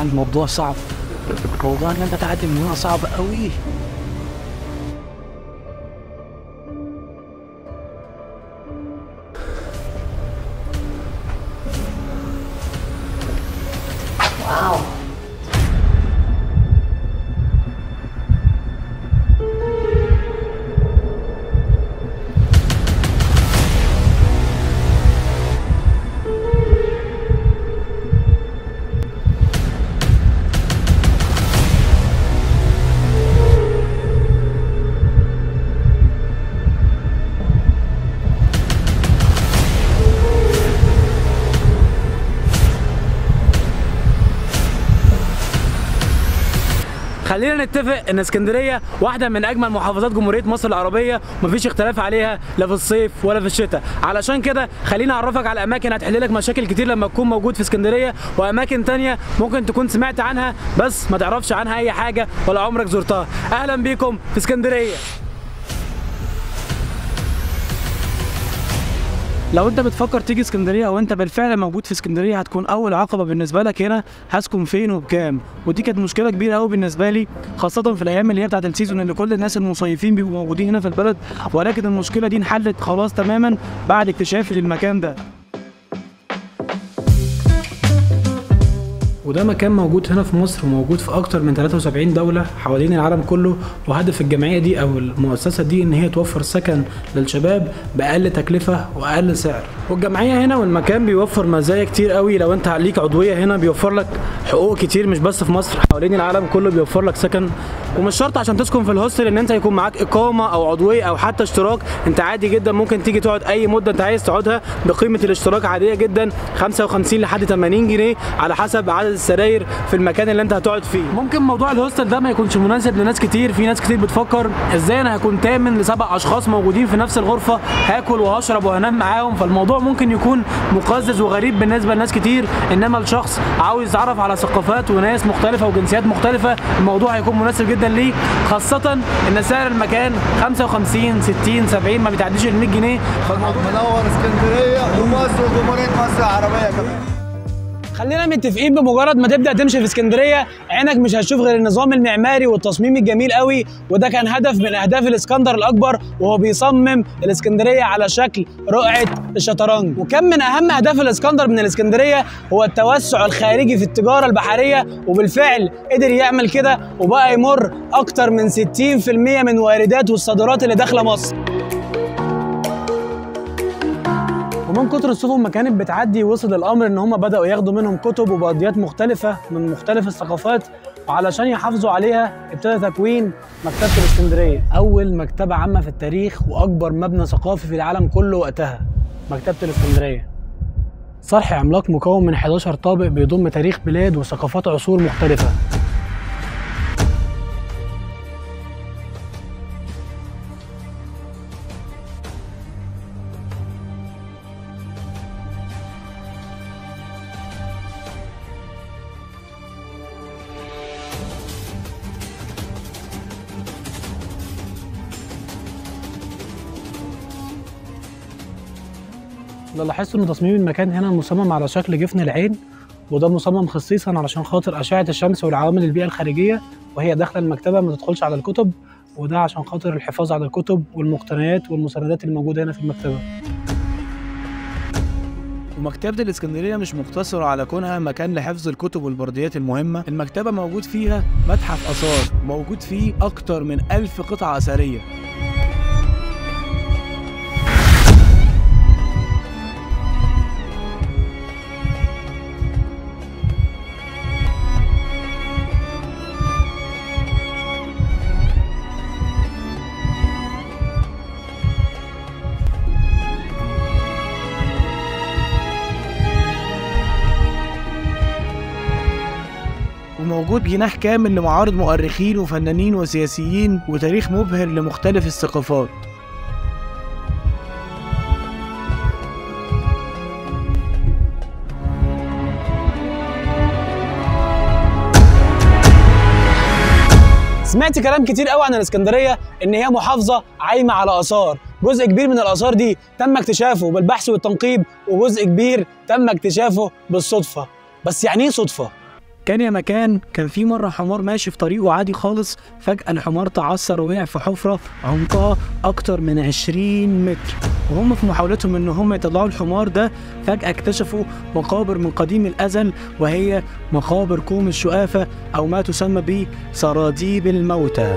الموضوع صعب، موضوع ان انت تعدي من هنا صعب قوي. واو. خلينا نتفق ان اسكندريه واحده من اجمل محافظات جمهوريه مصر العربيه، ومفيش اختلاف عليها لا في الصيف ولا في الشتاء. علشان كده خليني اعرفك على اماكن هتحل لك مشاكل كتير لما تكون موجود في اسكندريه، واماكن تانية ممكن تكون سمعت عنها بس ما تعرفش عنها اي حاجه ولا عمرك زرتها. اهلا بيكم في اسكندريه. لو انت بتفكر تيجي اسكندريه او انت بالفعل موجود في اسكندريه، هتكون اول عقبه بالنسبه لك هنا هسكن فين وبكام. ودي كانت مشكله كبيره قوي بالنسبه لي، خاصه في الايام اللي هي بتاعت السيزون اللي كل الناس المصيفين بيبقوا موجودين هنا في البلد. ولكن المشكله دي انحلت خلاص تماما بعد اكتشافي للمكان ده. وده مكان موجود هنا في مصر وموجود في اكتر من 73 دولة حوالين العالم كله. وهدف الجمعية دي او المؤسسة دي ان هي توفر سكن للشباب باقل تكلفة واقل سعر. والجمعية هنا والمكان بيوفر مزايا كتير قوي. لو انت ليك عضوية هنا بيوفر لك حقوق كتير، مش بس في مصر، حوالين العالم كله بيوفر لك سكن. ومش شرط عشان تسكن في الهوستل ان انت يكون معاك اقامة او عضوية او حتى اشتراك. انت عادي جدا ممكن تيجي تقعد اي مدة انت عايز تقعدها بقيمة الاشتراك عادية جدا، 55 لحد 80 جنيه على حسب عدد السراير في المكان اللي انت هتقعد فيه. ممكن موضوع الهوستل ده ما يكونش مناسب لناس كتير. في ناس كتير بتفكر ازاي انا هكون تامن ل7 اشخاص موجودين في نفس الغرفه، هاكل وهشرب وهنام معاهم. فالموضوع ممكن يكون مقزز وغريب بالنسبه لناس كتير، انما الشخص عاوز يتعرف على ثقافات وناس مختلفه وجنسيات مختلفه الموضوع هيكون مناسب جدا ليه، خاصه ان سعر المكان 55 60 70 ما بتعديش ال 100 جنيه. فالموضوع منور اسكندريه ومصر وجمهوريه مصر العربيه كمان. خلينا متفقين بمجرد ما تبدا تمشي في اسكندريه عينك مش هتشوف غير النظام المعماري والتصميم الجميل قوي. وده كان هدف من اهداف الاسكندر الاكبر، وهو بيصمم الاسكندريه على شكل رقعه الشطرنج. وكان من اهم اهداف الاسكندر من الاسكندريه هو التوسع الخارجي في التجاره البحريه، وبالفعل قدر يعمل كده وبقى يمر اكتر من 60% من واردات والصادرات اللي داخله مصر. ومن كتر السفن ما كانت بتعدي وصل الامر ان هم بداوا ياخدوا منهم كتب وبرديات مختلفه من مختلف الثقافات، وعلشان يحافظوا عليها ابتدى تكوين مكتبه الاسكندريه، اول مكتبه عامه في التاريخ واكبر مبنى ثقافي في العالم كله وقتها، مكتبه الاسكندريه. صرح عملاق مكون من 11 طابق بيضم تاريخ بلاد وثقافات عصور مختلفه. اللي لاحظت ان تصميم المكان هنا مصمم على شكل جفن العين، وده مصمم خصيصا علشان خاطر اشعه الشمس والعوامل البيئه الخارجيه وهي داخله المكتبه ما تدخلش على الكتب، وده عشان خاطر الحفاظ على الكتب والمقتنيات والمسندات اللي موجوده هنا في المكتبه. ومكتبة الإسكندرية مش مقتصرة على كونها مكان لحفظ الكتب والبرديات المهمة، المكتبة موجود فيها متحف آثار، موجود فيه أكتر من 1000 قطعة أثرية. وموجود جناح كامل لمعارض مؤرخين وفنانين وسياسيين وتاريخ مبهر لمختلف الثقافات. سمعت كلام كتير قوي عن الاسكندريه ان هي محافظه عايمه على اثار، جزء كبير من الاثار دي تم اكتشافه بالبحث والتنقيب، وجزء كبير تم اكتشافه بالصدفه. بس يعني ايه صدفه؟ كان يا مكان كان في مرة حمار ماشي في طريقه عادي خالص، فجأة الحمار تعثر ووقع في حفرة عمقها أكتر من 20 متر، وهم في محاولتهم إن هم يطلعوا الحمار ده فجأة اكتشفوا مقابر من قديم الأزل، وهي مقابر كوم الشقافة أو ما تسمى بسراديب الموتى.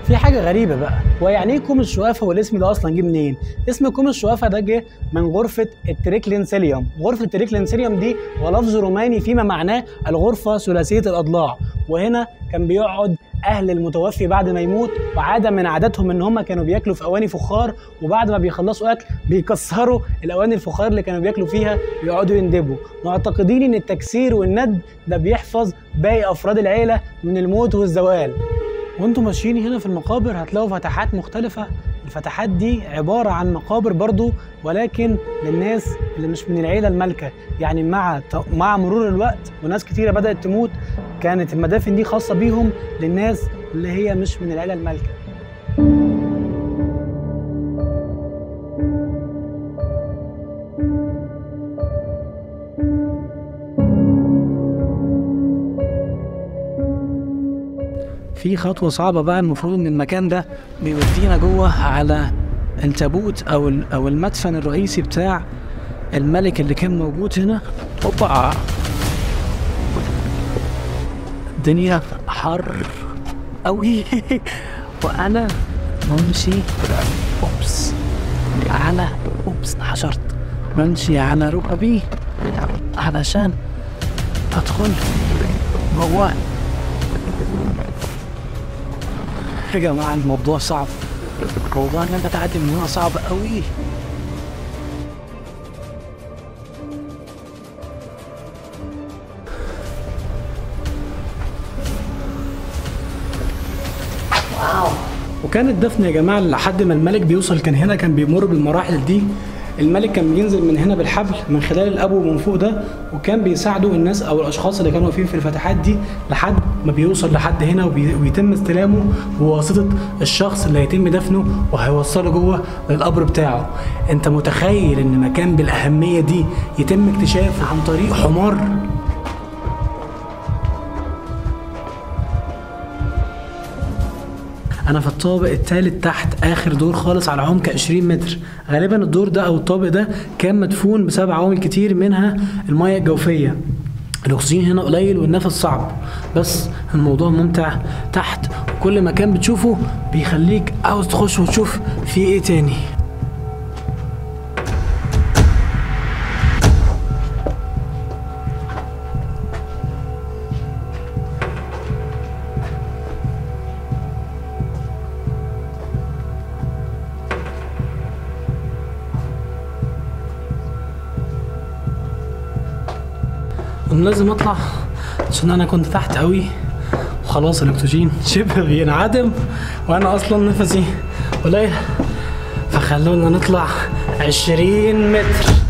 في حاجة غريبة بقى، ويعني ايه كوم الشقافة والاسم ده اصلا جه منين؟ اسم كوم الشقافة ده جه من غرفة التريكلينسيليوم. غرفة التريكلينسيليوم دي ولفظ روماني فيما معناه الغرفة ثلاثية الأضلاع، وهنا كان بيقعد أهل المتوفي بعد ما يموت، وعادة من عاداتهم إن هم كانوا بياكلوا في أواني فخار، وبعد ما بيخلصوا أكل بيكسروا الأواني الفخار اللي كانوا بياكلوا فيها ويقعدوا يندبوا، معتقدين إن التكسير والند ده بيحفظ باقي أفراد العيلة من الموت والزوال. وانتم ماشيين هنا في المقابر هتلاقوا فتحات مختلفة. الفتحات دي عبارة عن مقابر برضو، ولكن للناس اللي مش من العيلة المالكة. يعني مع مرور الوقت وناس كتيرة بدأت تموت، كانت المدافن دي خاصة بيهم للناس اللي هي مش من العيلة المالكة. في خطوة صعبة بقى، المفروض ان المكان ده بيودينا جوه على التابوت او المدفن الرئيسي بتاع الملك اللي كان موجود هنا. اوبا، الدنيا حر قوي وانا بمشي حشرت بمشي على ركبي علشان ادخل جوه. يا جماعة الموضوع صعب، موضوع ان انت تعدي من هنا صعب قوي. واو. وكان الدفن يا جماعة لحد ما الملك بيوصل كان هنا كان بيمر بالمراحل دي. الملك كان بينزل من هنا بالحبل من خلال الابو من فوق ده، وكان بيساعدوا الناس او الاشخاص اللي كانوا واقفين في الفتحات دي لحد ما بيوصل لحد هنا ويتم استلامه بواسطه الشخص اللي هيتم دفنه وهيوصله جوه للقبر بتاعه. انت متخيل ان مكان بالاهميه دي يتم اكتشافه عن طريق حمار؟ انا في الطابق الثالث تحت اخر دور خالص على عمق 20 متر. غالبا الدور ده او الطابق ده كان مدفون بسبب عوامل كتير، منها المياه الجوفيه. الاكسجين هنا قليل والنفس صعب، بس الموضوع ممتع تحت، وكل مكان بتشوفه بيخليك عاوز تخش وتشوف فيه ايه تاني. لازم اطلع عشان انا كنت تحت قوي وخلاص الاكسجين شبه بينعدم وانا اصلا نفسي قليل، فخلونا نطلع 20 متر.